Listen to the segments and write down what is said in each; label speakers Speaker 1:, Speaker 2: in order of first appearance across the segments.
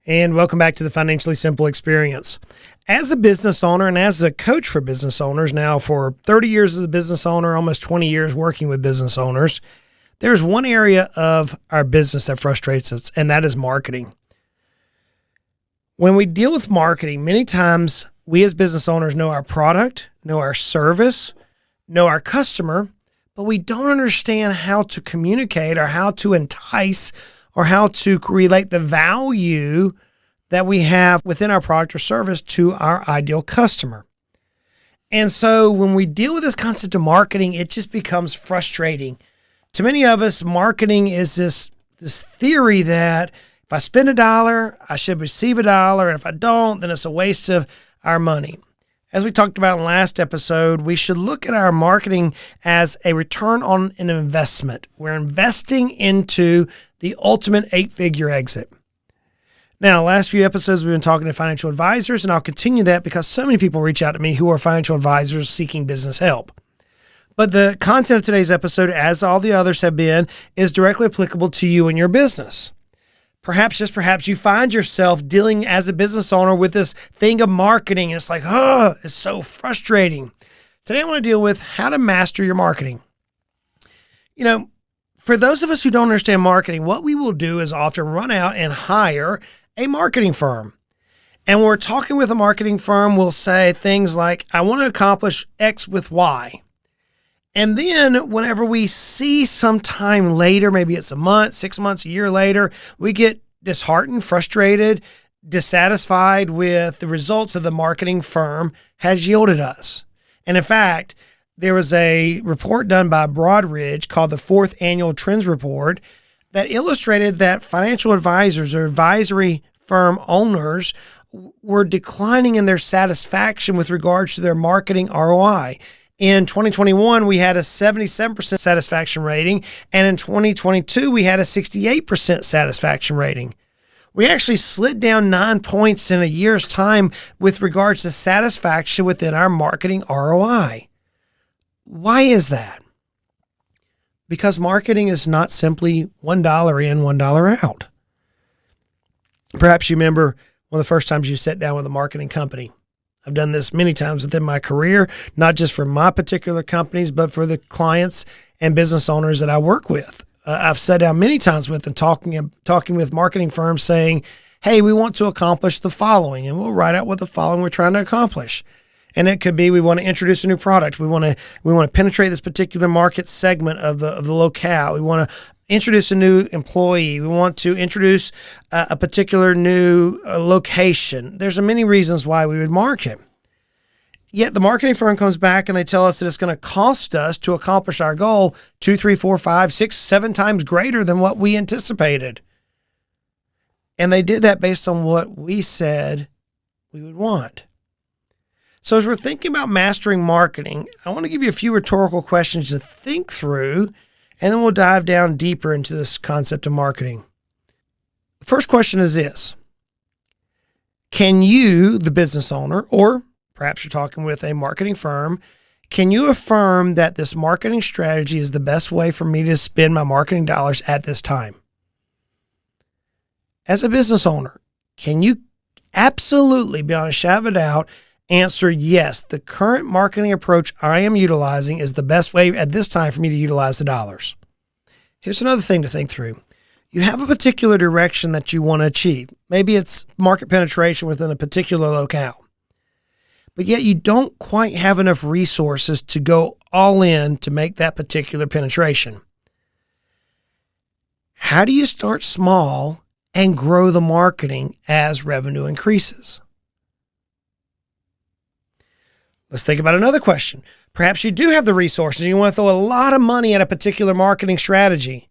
Speaker 1: And welcome back to the Financially Simple Experience. As a business owner and as a coach for business owners, now for 30 years as a business owner, almost 20 years working with business owners, there's one area of our business that frustrates us, and that is marketing. When we deal with marketing, many times we as business owners know our product, know our service, know our customer, but we don't understand how to communicate or how to entice or how to relate the value that we have within our product or service to our ideal customer. And so when we deal with this concept of marketing, it just becomes frustrating. To many of us, marketing is this theory that if I spend $1, I should receive $1, and if I don't, then it's a waste of our money. As we talked about in the last episode, we should look at our marketing as a return on an investment. We're investing into the ultimate 8-figure exit. Now, last few episodes, we've been talking to financial advisors, and I'll continue that because so many people reach out to me who are financial advisors seeking business help. But the content of today's episode, as all the others have been, is directly applicable to you and your business. Perhaps, just perhaps, you find yourself dealing as a business owner with this thing of marketing. And it's like, it's so frustrating. Today, I want to deal with how to master your marketing. You know, for those of us who don't understand marketing, what we will do is often run out and hire a marketing firm. And when we're talking with a marketing firm, we'll say things like, I want to accomplish X with Y. And then whenever we see some time later, maybe it's a month, 6 months, a year later, we get disheartened, frustrated, dissatisfied with the results of the marketing firm has yielded us. And in fact, there was a report done by Broadridge called the 4th Annual Trends Report that illustrated that financial advisors or advisory firm owners were declining in their satisfaction with regards to their marketing ROI. In 2021, we had a 77% satisfaction rating, and in 2022, we had a 68% satisfaction rating. We actually slid down 9 points in a year's time with regards to satisfaction within our marketing ROI. Why is that? Because marketing is not simply $1 in, $1 out. Perhaps you remember one of the first times you sat down with a marketing company. I've done this many times within my career, not just for my particular companies, but for the clients and business owners that I work with. I've sat down many times with and talking with marketing firms saying, hey, we want to accomplish the following, and we'll write out what the following we're trying to accomplish. And it could be we want to introduce a new product. We want to penetrate this particular market segment of the locale. We want to introduce a new employee. We want to introduce a particular new location. There's many reasons why we would market. Yet the marketing firm comes back and they tell us that it's going to cost us to accomplish our goal 2, 3, 4, 5, 6, 7 times greater than what we anticipated. And they did that based on what we said we would want. So as we're thinking about mastering marketing, I want to give you a few rhetorical questions to think through, and then we'll dive down deeper into this concept of marketing. The first question is this: can you, the business owner, or perhaps you're talking with a marketing firm, can you affirm that this marketing strategy is the best way for me to spend my marketing dollars at this time? As a business owner, can you absolutely, beyond a shadow of a doubt, answer yes, the current marketing approach I am utilizing is the best way at this time for me to utilize the dollars? Here's another thing to think through. You have a particular direction that you want to achieve. Maybe it's market penetration within a particular locale, but yet you don't quite have enough resources to go all in to make that particular penetration. How do you start small and grow the marketing as revenue increases? Let's think about another question. Perhaps you do have the resources and you want to throw a lot of money at a particular marketing strategy.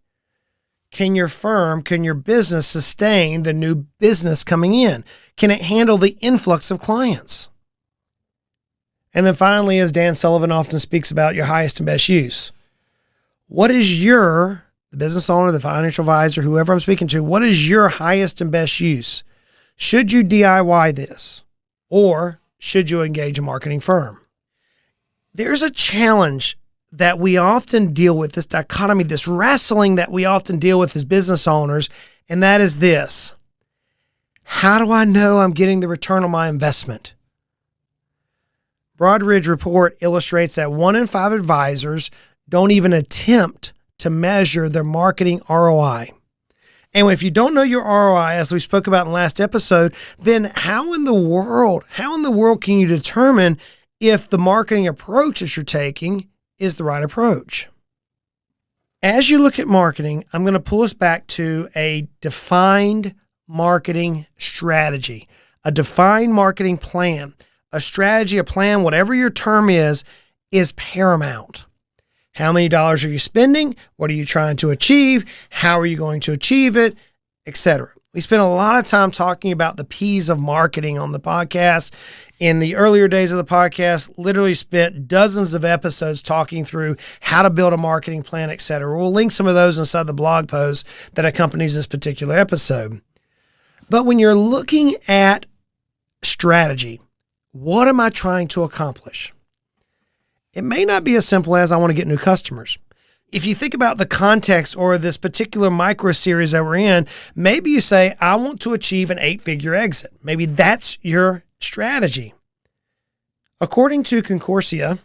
Speaker 1: Can your firm, can your business sustain the new business coming in? Can it handle the influx of clients? And then finally, as Dan Sullivan often speaks about, your highest and best use. What is the business owner, the financial advisor, whoever I'm speaking to, what is your highest and best use? Should you DIY this, or should you engage a marketing firm? There's a challenge that we often deal with, this dichotomy, this wrestling that we often deal with as business owners, and that is this: How do I know I'm getting the return on my investment? Broadridge report illustrates that 1 in 5 advisors don't even attempt to measure their marketing ROI. And if you don't know your ROI, as we spoke about in the last episode, then how in the world can you determine if the marketing approach that you're taking is the right approach? As you look at marketing, I'm going to pull us back to a defined marketing strategy, a defined marketing plan. A strategy, a plan, whatever your term is paramount. How many dollars are you spending? What are you trying to achieve? How are you going to achieve it? Etc. We spent a lot of time talking about the P's of marketing on the podcast. In the earlier days of the podcast, literally spent dozens of episodes talking through how to build a marketing plan, etc. We'll link some of those inside the blog post that accompanies this particular episode. But when you're looking at strategy, what am I trying to accomplish? It may not be as simple as I want to get new customers. If you think about the context or this particular micro series that we're in, maybe you say, I want to achieve an 8-figure exit. Maybe that's your strategy. According to Concorsia,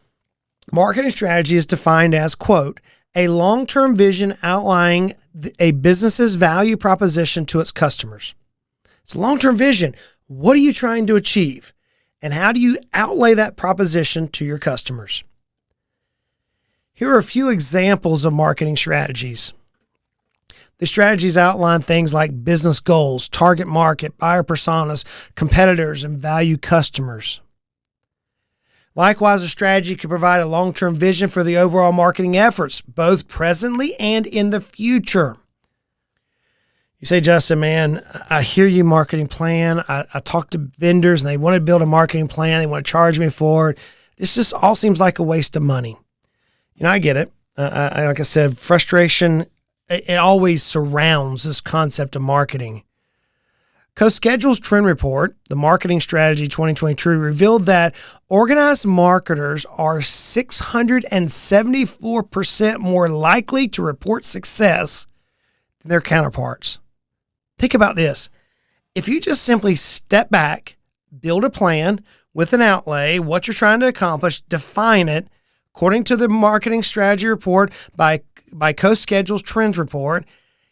Speaker 1: marketing strategy is defined as, quote, a long-term vision outlining a business's value proposition to its customers. It's a long-term vision. What are you trying to achieve? And how do you outlay that proposition to your customers? Here are a few examples of marketing strategies. The strategies outline things like business goals, target market, buyer personas, competitors, and value customers. Likewise, a strategy can provide a long-term vision for the overall marketing efforts, both presently and in the future. You say, Justin, man, I hear you marketing plan. I talk to vendors and they want to build a marketing plan. They want to charge me for it. This just all seems like a waste of money. You know, I get it. Like I said, frustration, it always surrounds this concept of marketing. CoSchedule's trend report, the Marketing Strategy 2022, revealed that organized marketers are 674% more likely to report success than their counterparts. Think about this. If you just simply step back, build a plan with an outlay, what you're trying to accomplish, define it, according to the Marketing Strategy report by CoSchedule's Trends report,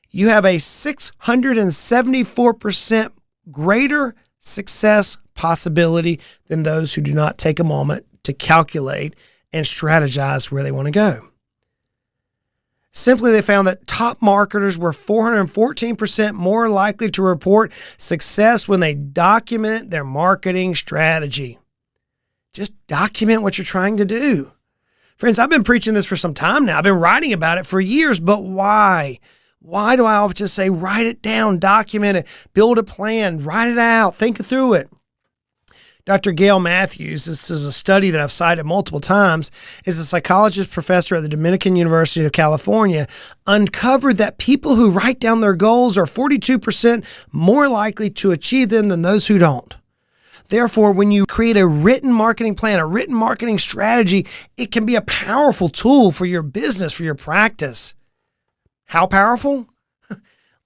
Speaker 1: you have a 674% greater success possibility than those who do not take a moment to calculate and strategize where they want to go. Simply, they found that top marketers were 414% more likely to report success when they document their marketing strategy. Just document what you're trying to do. Friends, I've been preaching this for some time now. I've been writing about it for years, but why? Why do I always just say, write it down, document it, build a plan, write it out, think through it? Dr. Gail Matthews, this is a study that I've cited multiple times, is a psychologist professor at the Dominican University of California, uncovered that people who write down their goals are 42% more likely to achieve them than those who don't. Therefore, when you create a written marketing plan, a written marketing strategy, it can be a powerful tool for your business, for your practice. How powerful?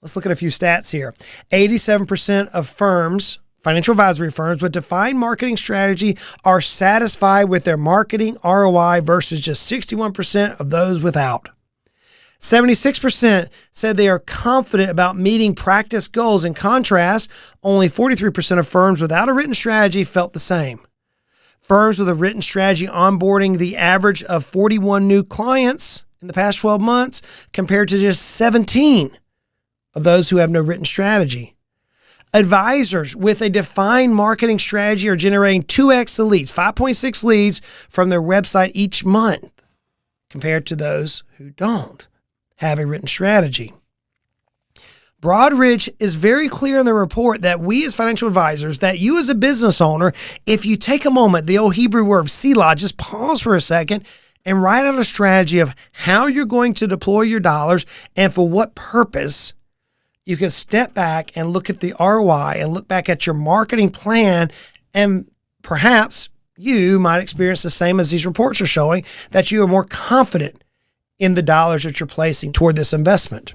Speaker 1: Let's look at a few stats here. 87% of firms, financial advisory firms with defined marketing strategy, are satisfied with their marketing ROI versus just 61% of those without. 76% said they are confident about meeting practice goals. In contrast, only 43% of firms without a written strategy felt the same. Firms with a written strategy onboarding the average of 41 new clients in the past 12 months compared to just 17 of those who have no written strategy. Advisors with a defined marketing strategy are generating 2x the leads, 5.6 leads from their website each month compared to those who don't have a written strategy. Broadridge is very clear in the report that we as financial advisors, that you as a business owner, if you take a moment, the old Hebrew word selah, just pause for a second and write out a strategy of how you're going to deploy your dollars and for what purpose, you can step back and look at the ROI and look back at your marketing plan, and perhaps you might experience the same as these reports are showing, that you are more confident in the dollars that you're placing toward this investment.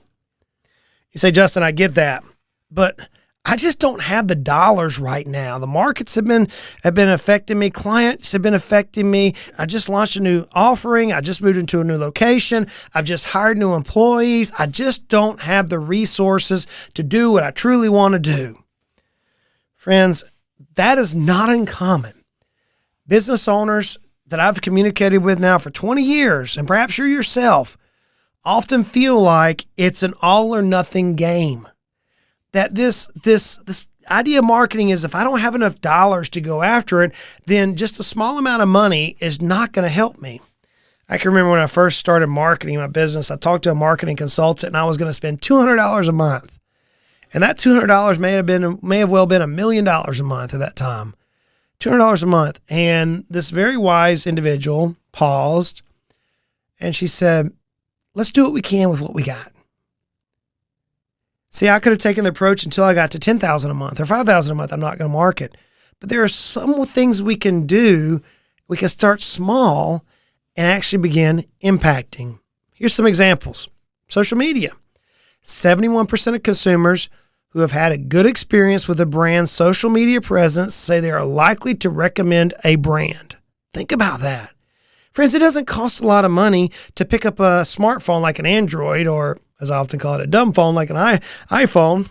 Speaker 1: You say, Justin, I get that, but I just don't have the dollars right now. The markets have been affecting me. Clients have been affecting me. I just launched a new offering. I just moved into a new location. I've just hired new employees. I just don't have the resources to do what I truly want to do. Friends, that is not uncommon. Business owners that I've communicated with now for 20 years, and perhaps you're yourself, often feel like it's an all or nothing game. That this idea of marketing is, if I don't have enough dollars to go after it, then just a small amount of money is not going to help me. I can remember when I first started marketing my business, I talked to a marketing consultant and I was going to spend $200 a month. And that $200 may have well been $1 million a month at that time. $200 a month. And this very wise individual paused and she said, let's do what we can with what we got. See, I could have taken the approach until I got to $10,000 a month or $5,000 a month. I'm not going to market. But there are some things we can do. We can start small and actually begin impacting. Here's some examples. Social media. 71% of consumers who have had a good experience with a brand's social media presence say they are likely to recommend a brand. Think about that. Friends, it doesn't cost a lot of money to pick up a smartphone like an Android, or as I often call it, a dumb phone like an iPhone.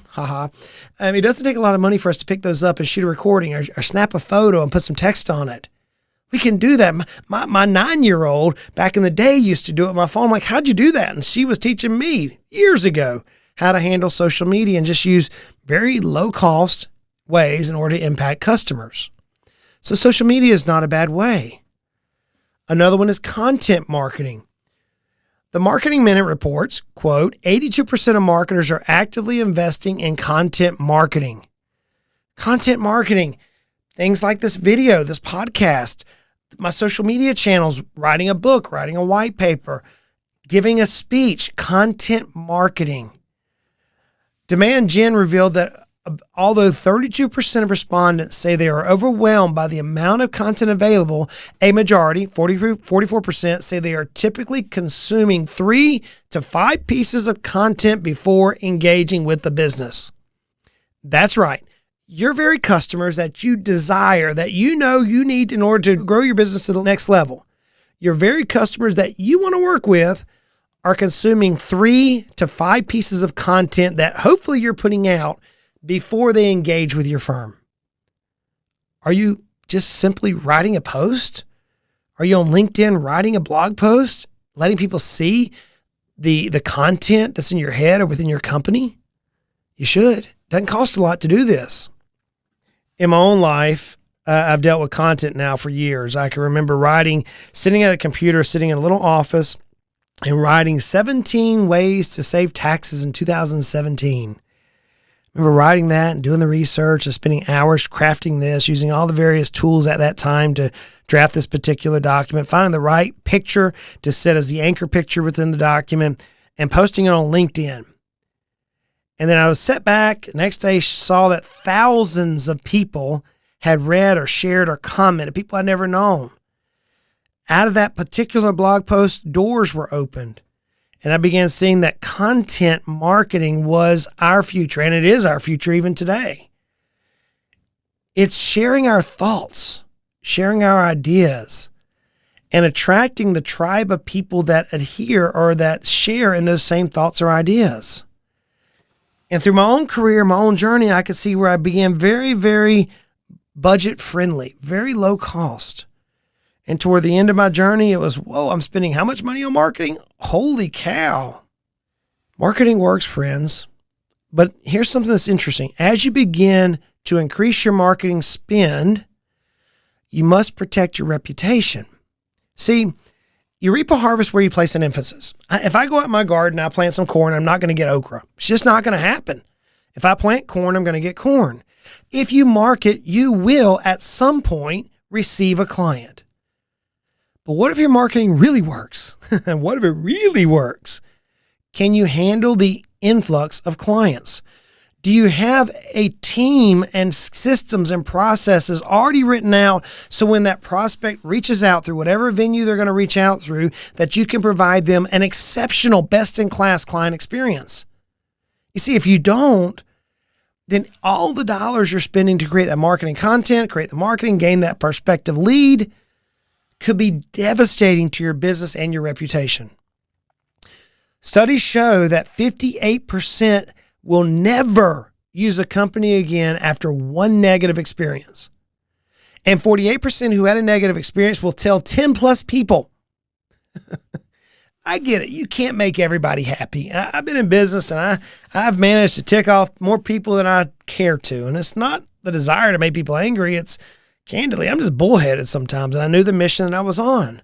Speaker 1: It doesn't take a lot of money for us to pick those up and shoot a recording or snap a photo and put some text on it. We can do that. My 9-year-old back in the day used to do it with my phone. I'm like, how'd you do that? And she was teaching me years ago how to handle social media and just use very low cost ways in order to impact customers. So social media is not a bad way. Another one is content marketing. The Marketing Minute reports, quote, 82% of marketers are actively investing in content marketing. Content marketing, things like this video, this podcast, my social media channels, writing a book, writing a white paper, giving a speech, content marketing. Demand Gen revealed that although 32% of respondents say they are overwhelmed by the amount of content available, a majority, 44%, say they are typically consuming 3 to 5 pieces of content before engaging with the business. That's right. Your very customers that you desire, that you know you need in order to grow your business to the next level, your very customers that you want to work with are consuming 3 to 5 pieces of content that hopefully you're putting out before they engage with your firm. Are you just simply writing a post? Are you on LinkedIn writing a blog post, letting people see the content that's in your head or within your company? You should. It doesn't cost a lot to do this. In my own life, I've dealt with content now for years. I can remember sitting at a computer, sitting in a little office and writing 17 ways to save taxes in 2017. I remember writing that and doing the research and spending hours crafting this, using all the various tools at that time to draft this particular document, finding the right picture to set as the anchor picture within the document, and posting it on LinkedIn. And then I was set back. The next day, saw that thousands of people had read or shared or commented, people I'd never known. Out of that particular blog post, doors were opened. And I began seeing that content marketing was our future, and it is our future even today. It's sharing our thoughts, sharing our ideas, and attracting the tribe of people that adhere or that share in those same thoughts or ideas. And through my own career, my own journey, I could see where I began very, very budget friendly, very low cost. And toward the end of my journey, it was, whoa, I'm spending how much money on marketing? Holy cow. Marketing works, friends. But here's something that's interesting. As you begin to increase your marketing spend, you must protect your reputation. See, you reap a harvest where you place an emphasis. If I go out in my garden and I plant some corn, I'm not going to get okra. It's just not going to happen. If I plant corn, I'm going to get corn. If you market, you will at some point receive a client. But what if your marketing really works? What if it really works? Can you handle the influx of clients? Do you have a team and systems and processes already written out so when that prospect reaches out through whatever venue they're going to reach out through, that you can provide them an exceptional, best-in-class client experience? You see, if you don't, then all the dollars you're spending to create that marketing content, create the marketing, gain that prospective lead could be devastating to your business and your reputation. Studies show that 58% will never use a company again after one negative experience. And 48% who had a negative experience will tell 10 plus people. I get it. You can't make everybody happy. I've been in business and I've managed to tick off more people than I care to. And it's not the desire to make people angry. It's candidly, I'm just bullheaded sometimes. And I knew the mission that I was on.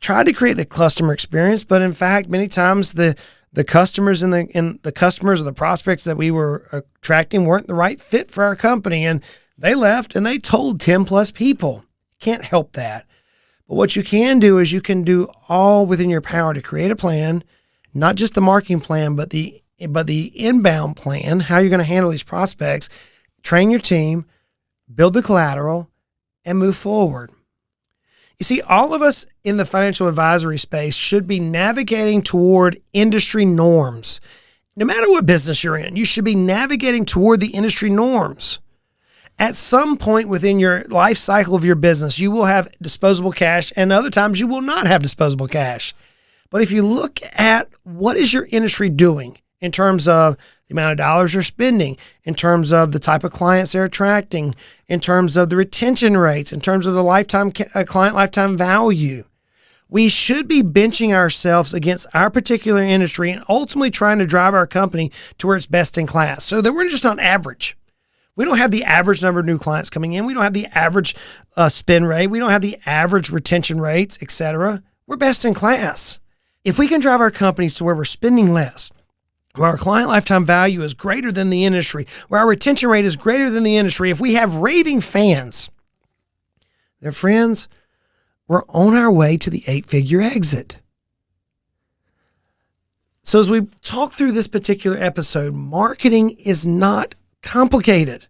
Speaker 1: Tried to create the customer experience, but in fact, many times the customers and the customers or the prospects that we were attracting weren't the right fit for our company. And they left and they told 10 plus people. Can't help that. But what you can do is you can do all within your power to create a plan, not just the marketing plan, but the inbound plan, how you're going to handle these prospects, train your team, build the collateral, and move forward. You see, all of us in the financial advisory space should be navigating toward industry norms. No matter what business you're in, you should be navigating toward the industry norms. At some point within your life cycle of your business, you will have disposable cash, and other times you will not have disposable cash. But if you look at what is your industry doing in terms of the amount of dollars you're spending, in terms of the type of clients they're attracting, in terms of the retention rates, in terms of the client lifetime value, we should be benching ourselves against our particular industry and ultimately trying to drive our company to where it's best in class so that we're just on average. We don't have the average number of new clients coming in. We don't have the average spend rate. We don't have the average retention rates, etc. We're best in class. If we can drive our companies to where we're spending less, where our client lifetime value is greater than the industry, where our retention rate is greater than the industry, if we have raving fans, they're friends, we're on our way to the 8-figure exit. So as we talk through this particular episode, marketing is not complicated.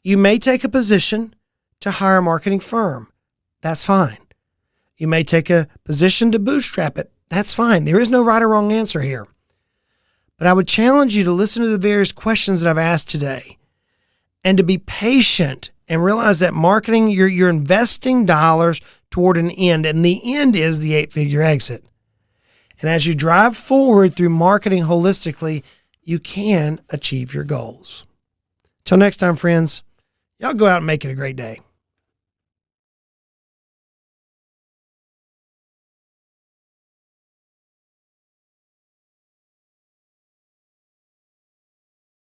Speaker 1: You may take a position to hire a marketing firm. That's fine. You may take a position to bootstrap it. That's fine. There is no right or wrong answer here. But I would challenge you to listen to the various questions that I've asked today and to be patient and realize that marketing, you're investing dollars toward an end, and the end is the 8-figure exit. And as you drive forward through marketing holistically, you can achieve your goals. Till next time, friends, y'all go out and make it a great day.